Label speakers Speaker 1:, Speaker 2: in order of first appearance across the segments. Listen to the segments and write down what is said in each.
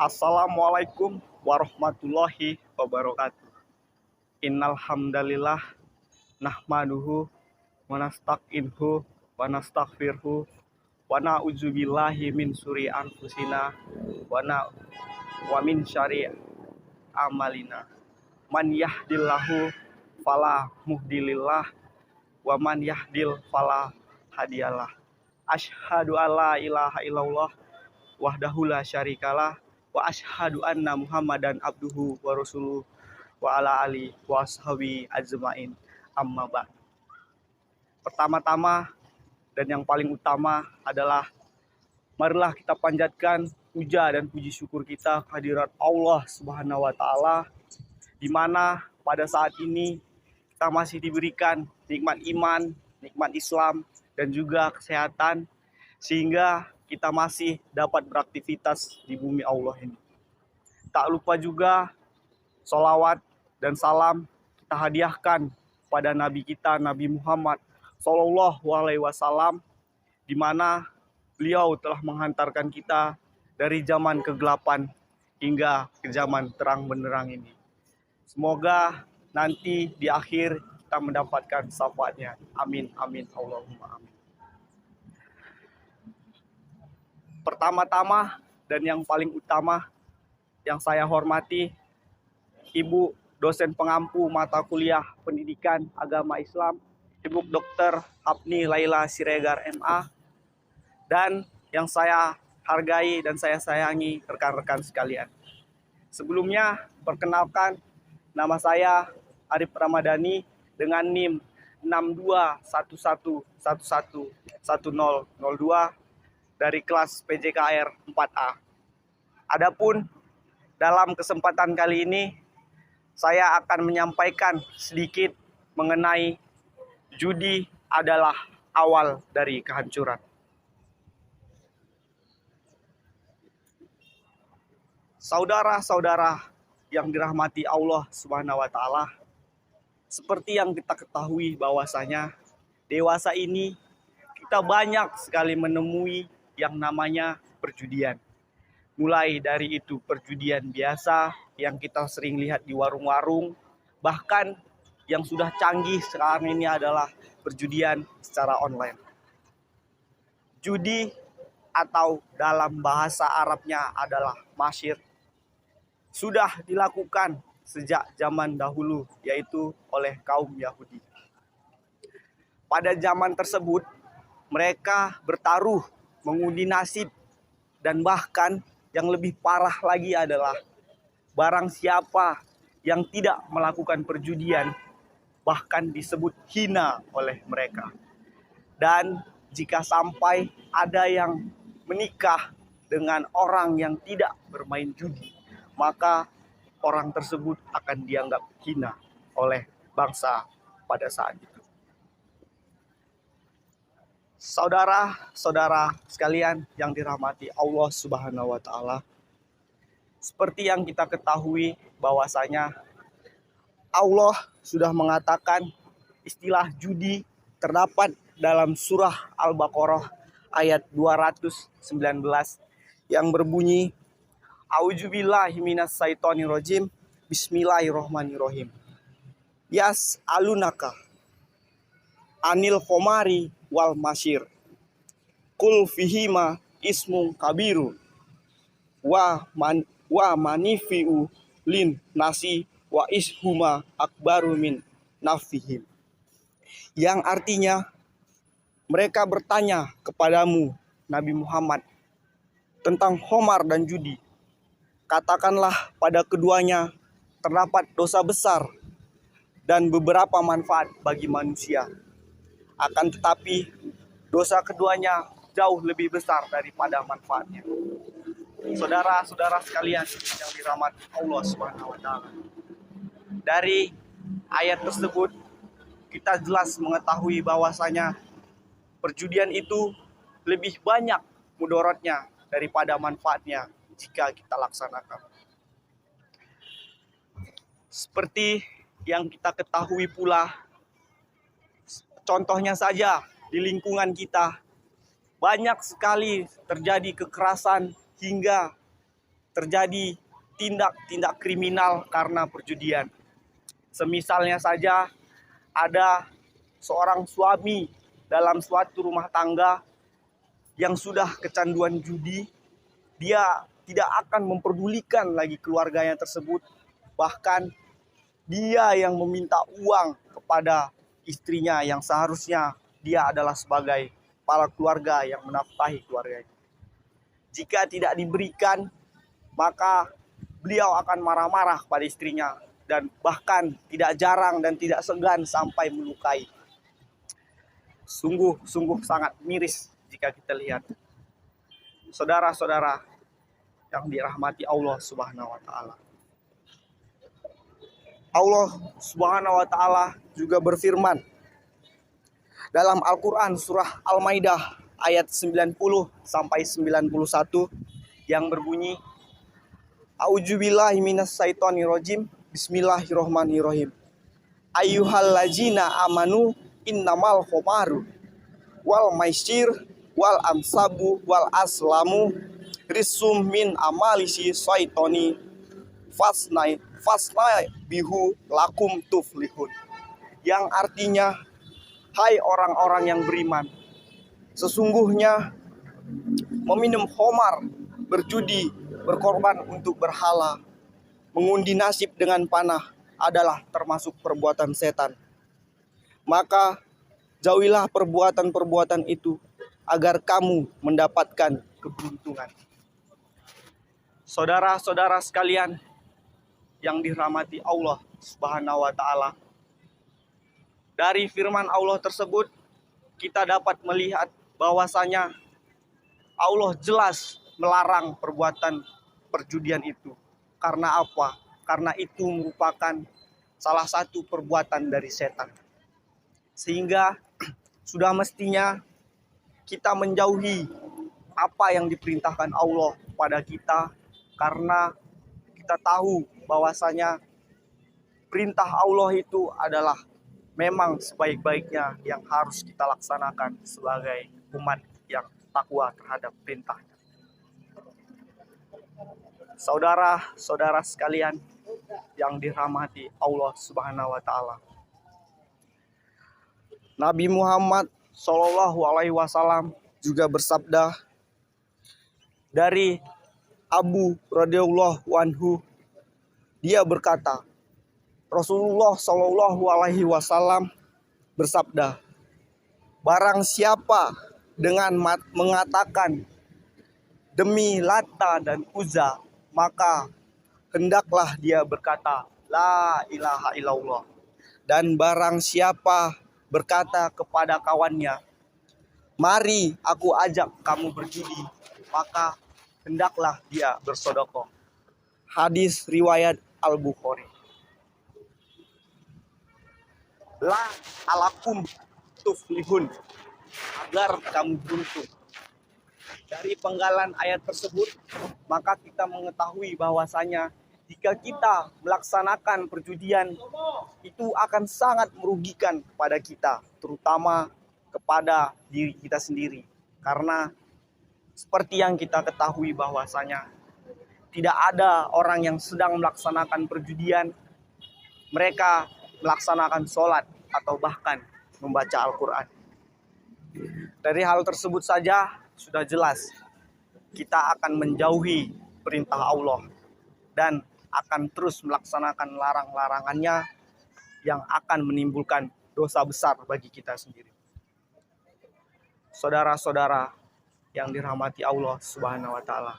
Speaker 1: Assalamualaikum warahmatullahi wabarakatuh. Innal hamdalillah nahmaduhu wa nasta'inhu wa nastaghfiruhu wa na'udzubillahi min syururi anfusina wa min syarri amalina. Man yahdillahu fala muhdilillah wa man yahdil fala hadiyalah. Asyhadu alla ilaha illallah wahdahu la syarikalah wa asyhadu anna Muhammadan abduhu wa rasuluh wa ala ali wa ashabi ajmain amma ba'd. Pertama-tama dan yang paling utama adalah marilah kita panjatkan puja dan puji syukur kita kehadirat Allah Subhanahu wa taala, di mana pada saat ini kita masih diberikan nikmat iman, nikmat Islam dan juga kesehatan, sehingga kita masih dapat beraktivitas di bumi Allah ini. Tak lupa juga sholawat dan salam kita hadiahkan pada Nabi kita, Nabi Muhammad Sallallahu Alaihi Wasallam, di mana beliau telah menghantarkan kita dari zaman kegelapan hingga ke zaman terang benderang ini. Semoga nanti di akhir kita mendapatkan syafaatnya. Amin, amin, Allahumma amin. Pertama-tama dan yang paling utama yang saya hormati Ibu dosen pengampu mata kuliah Pendidikan Agama Islam, Ibu Dr. Hapni Laila Siregar MA, dan yang saya hargai dan saya sayangi rekan-rekan sekalian. Sebelumnya perkenalkan, nama saya Arif Ramadhani dengan NIM 6211111002 dari kelas PJKR 4A. Adapun dalam kesempatan kali ini saya akan menyampaikan sedikit mengenai judi adalah awal dari kehancuran. Saudara-saudara yang dirahmati Allah Subhanahu wa taala, seperti yang kita ketahui bahwasanya dewasa ini kita banyak sekali menemui yang namanya perjudian. Mulai dari itu perjudian biasa yang kita sering lihat di warung-warung, bahkan yang sudah canggih sekarang ini adalah perjudian secara online. Judi atau dalam bahasa Arabnya adalah masyir sudah dilakukan sejak zaman dahulu, yaitu oleh kaum Yahudi. Pada zaman tersebut mereka bertaruh mengundi nasib, dan bahkan yang lebih parah lagi adalah barang siapa yang tidak melakukan perjudian bahkan disebut hina oleh mereka. Dan jika sampai ada yang menikah dengan orang yang tidak bermain judi, maka orang tersebut akan dianggap hina oleh bangsa pada saat itu. Saudara-saudara sekalian yang dirahmati Allah Subhanahu wa taala, seperti yang kita ketahui bahwasanya Allah sudah mengatakan istilah judi terdapat dalam surah Al-Baqarah ayat 219 yang berbunyi, A'udzubillahi minasyaitonirrajim, Bismillahirrahmanirrahim. Yas'alunaka anil khomari wal masyir, kul fihima ismun kabiru wa manifi'u lin nasi wa ishuma akbaru min nafihim. Yang artinya, mereka bertanya kepadamu Nabi Muhammad tentang khomar dan judi. Katakanlah pada keduanya terdapat dosa besar dan beberapa manfaat bagi manusia. Akan tetapi dosa keduanya jauh lebih besar daripada manfaatnya. Saudara-saudara sekalian yang dirahmati Allah Subhanahu wa taala, dari ayat tersebut kita jelas mengetahui bahwasanya perjudian itu lebih banyak mudaratnya daripada manfaatnya jika kita laksanakan. Seperti yang kita ketahui pula, contohnya saja di lingkungan kita banyak sekali terjadi kekerasan hingga terjadi tindak-tindak kriminal karena perjudian. Semisalnya saja ada seorang suami dalam suatu rumah tangga yang sudah kecanduan judi, dia tidak akan memperdulikan lagi keluarganya tersebut. Bahkan dia yang meminta uang kepada istrinya yang seharusnya dia adalah sebagai kepala keluarga yang menafkahi keluarganya. Jika tidak diberikan, maka beliau akan marah-marah pada istrinya dan bahkan tidak jarang dan tidak segan sampai melukai. Sungguh sangat miris jika kita lihat. Saudara-saudara yang dirahmati Allah Subhanahu wa taala. Allah Subhanahu wa taala juga berfirman dalam Al-Qur'an surah Al-Maidah ayat 90 sampai 91 yang berbunyi, A'udzubillahi minasyaitonirrajim. Bismillahirrahmanirrahim. Ayyuhallazina amanu innamal khomaru wal maisir wal ansabu wal aslamu risum min amalisi syaitoni fasnai bihu lakum tuflihun. Yang artinya, hai orang-orang yang beriman, sesungguhnya meminum khamar, berjudi, berkorban untuk berhala, mengundi nasib dengan panah adalah termasuk perbuatan setan. Maka jauhilah perbuatan-perbuatan itu agar kamu mendapatkan keberuntungan. Saudara-saudara sekalian yang dirahmati Allah Subhanahu wa taala, dari firman Allah tersebut kita dapat melihat bahwasanya Allah jelas melarang perbuatan perjudian itu. Karena apa? Karena itu merupakan salah satu perbuatan dari setan. Sehingga sudah mestinya kita menjauhi apa yang diperintahkan Allah pada kita, karena kita tahu bahwasanya perintah Allah itu adalah memang sebaik-baiknya yang harus kita laksanakan sebagai umat yang takwa terhadap perintahnya. Saudara-saudara sekalian yang dirahmati Allah Subhanahu wa taala. Nabi Muhammad Shallallahu alaihi wasallam juga bersabda dari Abu radhiyallahu anhu, dia berkata, Rasulullah Shallallahu alaihi wasallam bersabda, barang siapa dengan mengatakan demi Lata dan Uzza, maka hendaklah dia berkata la ilaha illallah. Dan barang siapa berkata kepada kawannya, mari aku ajak kamu berjudi, maka hendaklah dia bersedekah. Hadis riwayat Al-Bukhari. La alakum tuflihun, agar kamu beruntung. Dari penggalan ayat tersebut, maka kita mengetahui bahwasanya jika kita melaksanakan perjudian, itu akan sangat merugikan kepada kita, terutama kepada diri kita sendiri. Karena seperti yang kita ketahui bahwasanya tidak ada orang yang sedang melaksanakan perjudian, mereka melaksanakan sholat atau bahkan membaca Al-Quran. Dari hal tersebut saja sudah jelas kita akan menjauhi perintah Allah dan akan terus melaksanakan larang-larangannya yang akan menimbulkan dosa besar bagi kita sendiri. Saudara-saudara yang dirahmati Allah Subhanahu wa taala.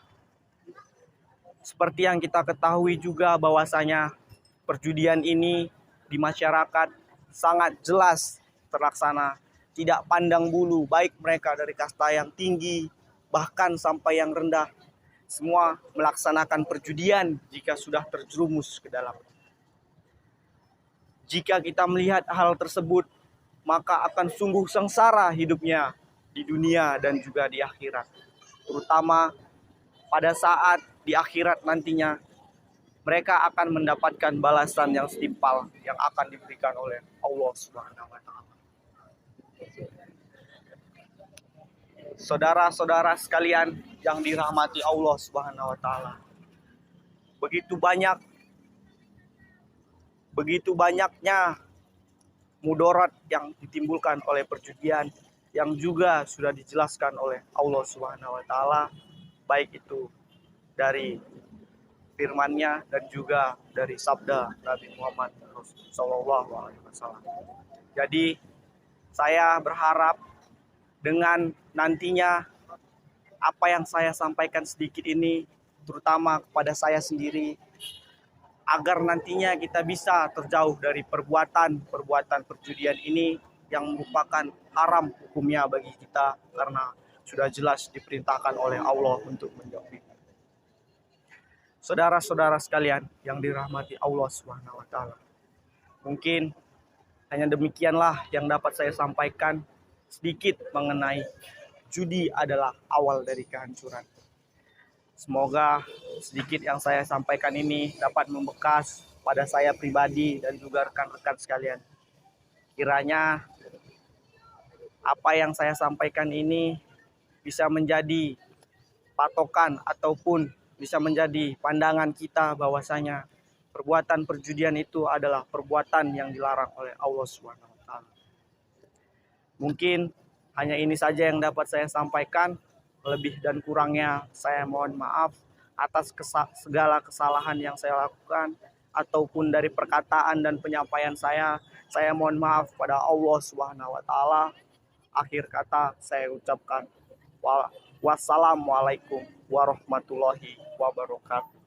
Speaker 1: Seperti yang kita ketahui juga bahwasanya perjudian ini di masyarakat sangat jelas terlaksana, tidak pandang bulu, baik mereka dari kasta yang tinggi bahkan sampai yang rendah, semua melaksanakan perjudian jika sudah terjerumus ke dalam. Jika kita melihat hal tersebut, maka akan sungguh sengsara hidupnya di dunia dan juga di akhirat. Terutama pada saat di akhirat nantinya, mereka akan mendapatkan balasan yang setimpal yang akan diberikan oleh Allah Subhanahu wa taala. Saudara-saudara sekalian yang dirahmati Allah Subhanahu wa taala. begitu banyaknya mudarat yang ditimbulkan oleh perjudian yang juga sudah dijelaskan oleh Allah Subhanahu wa taala, baik itu dari firman-Nya dan juga dari sabda Nabi Muhammad SAW. Jadi saya berharap dengan nantinya apa yang saya sampaikan sedikit ini, terutama kepada saya sendiri, agar nantinya kita bisa terjauh dari perbuatan perjudian ini yang merupakan haram hukumnya bagi kita karena sudah jelas diperintahkan oleh Allah untuk menjauhi. Saudara-saudara sekalian yang dirahmati Allah Subhanahu wa taala. Mungkin hanya demikianlah yang dapat saya sampaikan sedikit mengenai judi adalah awal dari kehancuran. Semoga sedikit yang saya sampaikan ini dapat membekas pada saya pribadi dan juga rekan-rekan sekalian. Kiranya apa yang saya sampaikan ini bisa menjadi patokan ataupun bisa menjadi pandangan kita bahwasanya perbuatan perjudian itu adalah perbuatan yang dilarang oleh Allah Subhanahu wa taala. Mungkin hanya ini saja yang dapat saya sampaikan. Lebih dan kurangnya saya mohon maaf atas segala kesalahan yang saya lakukan ataupun dari perkataan dan penyampaian saya. Saya mohon maaf pada Allah Subhanahu wa taala. Akhir kata saya ucapkan wassalamualaikum warahmatullahi wabarakatuh.